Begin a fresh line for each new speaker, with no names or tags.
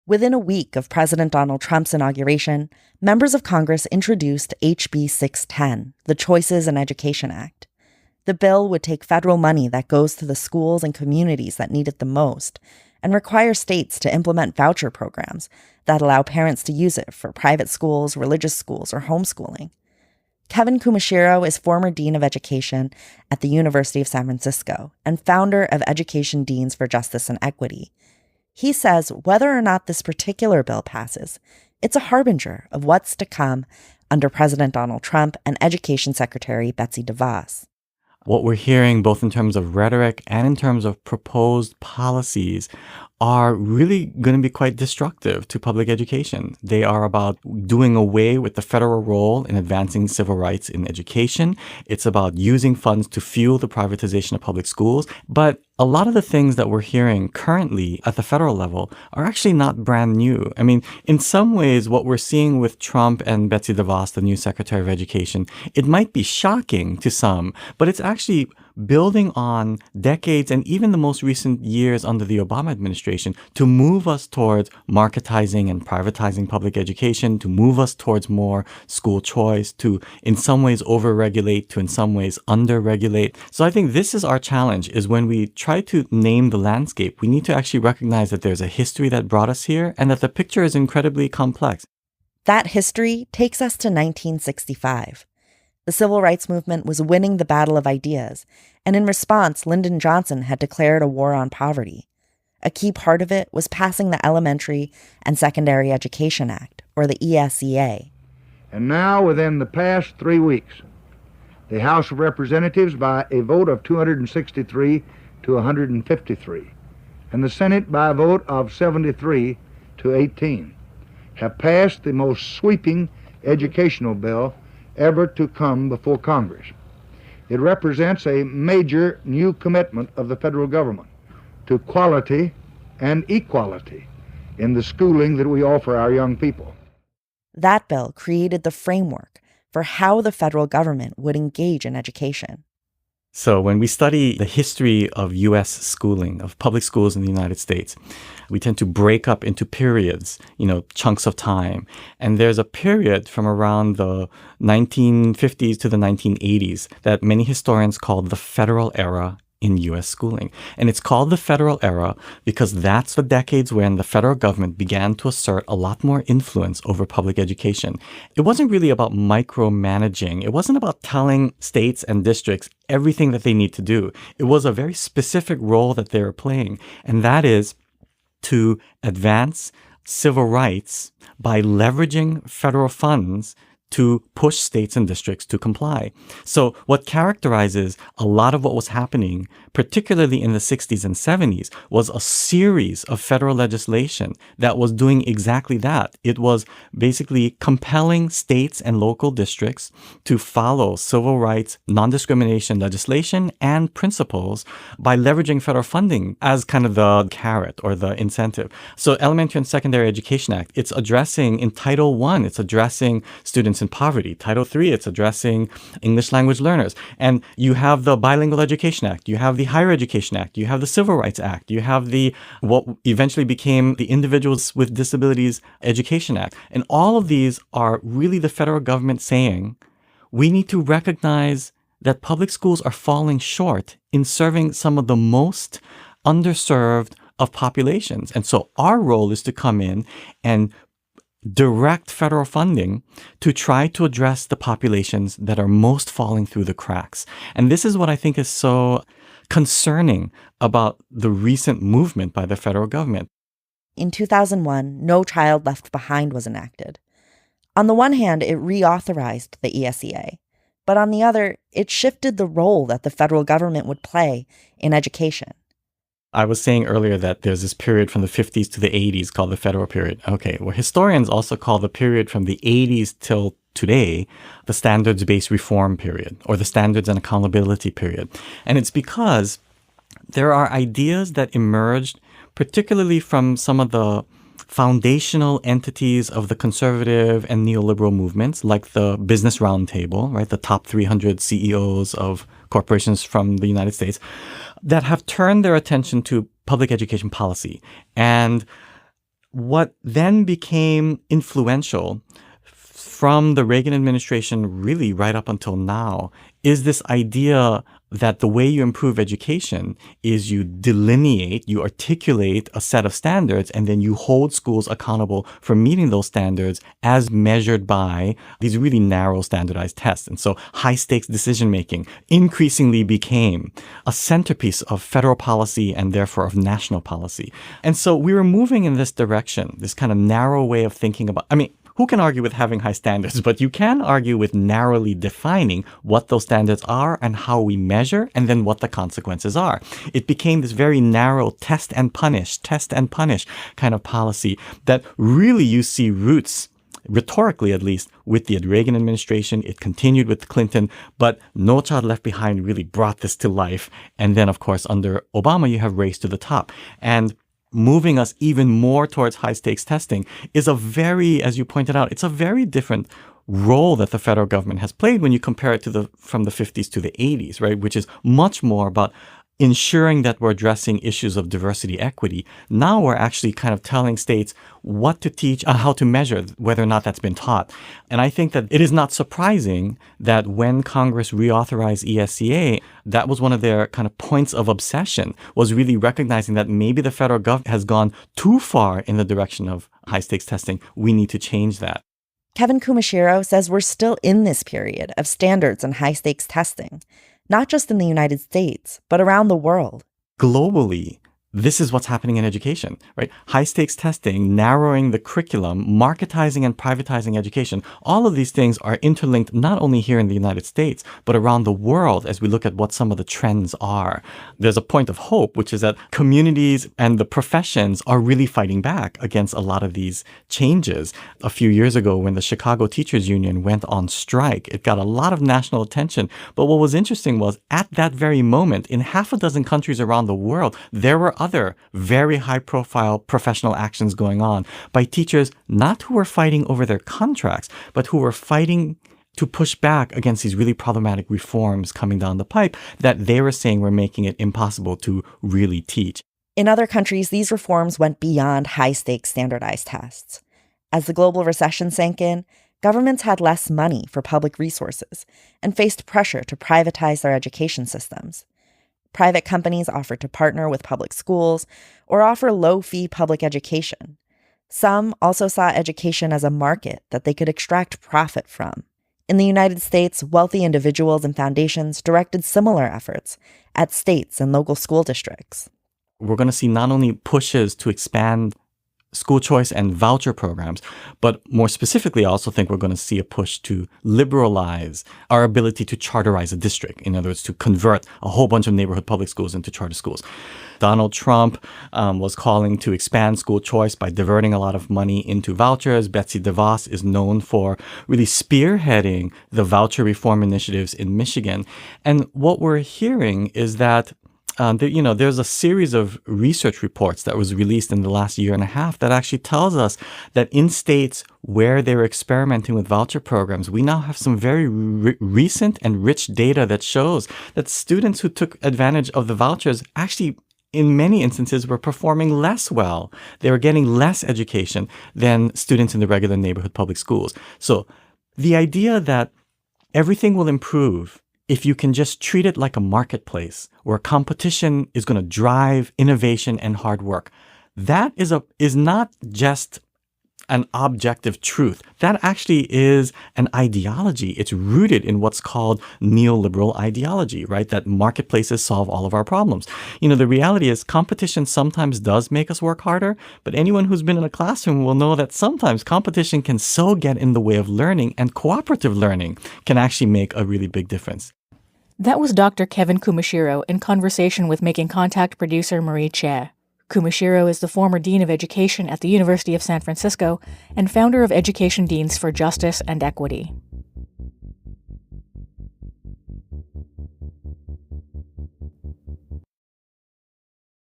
Within a week of President Donald Trump's inauguration, members of Congress introduced HB 610, the Choices in Education Act. The bill would take federal money that goes to the schools and communities that need it the most and require states to implement voucher programs that allow parents to use it for private schools, religious schools, or homeschooling. Kevin Kumashiro is former Dean of Education at the University of San Francisco and founder of Education Deans for Justice and Equity. He says whether or not this particular bill passes, it's a harbinger of what's to come under President Donald Trump and Education Secretary Betsy DeVos.
What we're hearing, both in terms of rhetoric and in terms of proposed policies, are really going to be quite destructive to public education. They are about doing away with the federal role in advancing civil rights in education. It's about using funds to fuel the privatization of public schools. But a lot of the things that we're hearing currently at the federal level are actually not brand new. I mean, in some ways, what we're seeing with Trump and Betsy DeVos, the new Secretary of Education, it might be shocking to some, but it's actually building on decades and even the most recent years under the Obama administration to move us towards marketizing and privatizing public education, to move us towards more school choice, to in some ways overregulate, to in some ways underregulate. So I think this is our challenge, is when we try to name the landscape, we need to actually recognize that there's a history that brought us here and that the picture is incredibly complex.
That history takes us to 1965. The civil rights movement was winning the battle of ideas, and in response, Lyndon Johnson had declared a war on poverty. A key part of it was passing the Elementary and Secondary Education Act, or the ESEA.
And now, within the past 3 weeks, the House of Representatives, by a vote of 263 to 153, and the Senate by a vote of 73 to 18, have passed the most sweeping educational bill ever to come before Congress. It represents a major new commitment of the federal government to quality and equality in the schooling that we offer our young people.
That bill created the framework for how the federal government would engage in education.
So when we study the history of U.S. schooling, of public schools in the United States, we tend to break up into periods, chunks of time. And there's a period from around the 1950s to the 1980s that many historians call the federal era in U.S. schooling. And it's called the federal era because that's the decades when the federal government began to assert a lot more influence over public education. It wasn't really about micromanaging. It wasn't about telling states and districts everything that they need to do. It was a very specific role that they were playing, and that is to advance civil rights by leveraging federal funds to push states and districts to comply. So what characterizes a lot of what was happening, particularly in the 60s and 70s, was a series of federal legislation that was doing exactly that. It was basically compelling states and local districts to follow civil rights, non-discrimination legislation and principles by leveraging federal funding as kind of the carrot or the incentive. So Elementary and Secondary Education Act, it's addressing in Title I, it's addressing students in poverty. Title III, it's addressing English language learners. And you have the Bilingual Education Act, you have the Higher Education Act, you have the Civil Rights Act, you have the what eventually became the Individuals with Disabilities Education Act. And all of these are really the federal government saying, we need to recognize that public schools are falling short in serving some of the most underserved of populations. And so our role is to come in and direct federal funding to try to address the populations that are most falling through the cracks. And this is what I think is so concerning about the recent movement by the federal government.
In 2001, No Child Left Behind was enacted. On the one hand, it reauthorized the ESEA, but on the other, it shifted the role that the federal government would play in education.
I was saying earlier that there's this period from the 50s to the 80s called the federal period. Okay, well, historians also call the period from the 80s till today the Standards-Based Reform period, or the Standards and Accountability period. And it's because there are ideas that emerged, particularly from some of the foundational entities of the conservative and neoliberal movements, like the Business Roundtable, right, the top 300 CEOs of corporations from the United States, that have turned their attention to public education policy. And what then became influential from the Reagan administration really right up until now is this idea that the way you improve education is you delineate, you articulate a set of standards, and then you hold schools accountable for meeting those standards as measured by these really narrow standardized tests. And so high-stakes decision-making increasingly became a centerpiece of federal policy and therefore of national policy. And so we were moving in this direction, this kind of narrow way of thinking about, who can argue with having high standards? But you can argue with narrowly defining what those standards are and how we measure, and then what the consequences are. It became this very narrow test and punish kind of policy that really you see roots, rhetorically at least, with the Reagan administration. It continued with Clinton, but No Child Left Behind really brought this to life. And then, of course, under Obama, you have Race to the Top. And moving us even more towards high-stakes testing is a very, as you pointed out, it's a very different role that the federal government has played when you compare it to from the 50s to the 80s, right? Which is much more about ensuring that we're addressing issues of diversity, equity. Now we're actually kind of telling states what to teach, how to measure whether or not that's been taught. And I think that it is not surprising that when Congress reauthorized ESCA, that was one of their kind of points of obsession, was really recognizing that maybe the federal government has gone too far in the direction of high-stakes testing. We need to change that.
Kevin Kumashiro says we're still in this period of standards and high-stakes testing, not just in the United States, but around the world.
Globally, this is what's happening in education, right? High-stakes testing, narrowing the curriculum, marketizing and privatizing education. All of these things are interlinked not only here in the United States, but around the world as we look at what some of the trends are. There's a point of hope, which is that communities and the professions are really fighting back against a lot of these changes. A few years ago, when the Chicago Teachers Union went on strike, it got a lot of national attention. But what was interesting was at that very moment, in half a dozen countries around the world, there were other very high-profile professional actions going on by teachers not who were fighting over their contracts, but who were fighting to push back against these really problematic reforms coming down the pipe that they were saying were making it impossible to really teach.
In other countries, these reforms went beyond high-stakes standardized tests. As the global recession sank in, governments had less money for public resources and faced pressure to privatize their education systems. Private companies offered to partner with public schools or offer low-fee public education. Some also saw education as a market that they could extract profit from. In the United States, wealthy individuals and foundations directed similar efforts at states and local school districts.
We're going to see not only pushes to expand school choice and voucher programs, but more specifically, I also think we're going to see a push to liberalize our ability to charterize a district. In other words, to convert a whole bunch of neighborhood public schools into charter schools. Donald Trump was calling to expand school choice by diverting a lot of money into vouchers. Betsy DeVos is known for really spearheading the voucher reform initiatives in Michigan. And what we're hearing is that there's a series of research reports that was released in the last year and a half that actually tells us that in states where they're experimenting with voucher programs, we now have some very recent and rich data that shows that students who took advantage of the vouchers actually, in many instances, were performing less well. They were getting less education than students in the regular neighborhood public schools. So the idea that everything will improve if you can just treat it like a marketplace where competition is going to drive innovation and hard work, that is not just an objective truth. That actually is an ideology. It's rooted in what's called neoliberal ideology, right? That marketplaces solve all of our problems. The reality is competition sometimes does make us work harder, but anyone who's been in a classroom will know that sometimes competition can so get in the way of learning, and cooperative learning can actually make a really big difference.
That was Dr. Kevin Kumashiro in conversation with Making Contact producer Marie Che. Kumashiro is the former Dean of Education at the University of San Francisco and founder of Education Deans for Justice and Equity.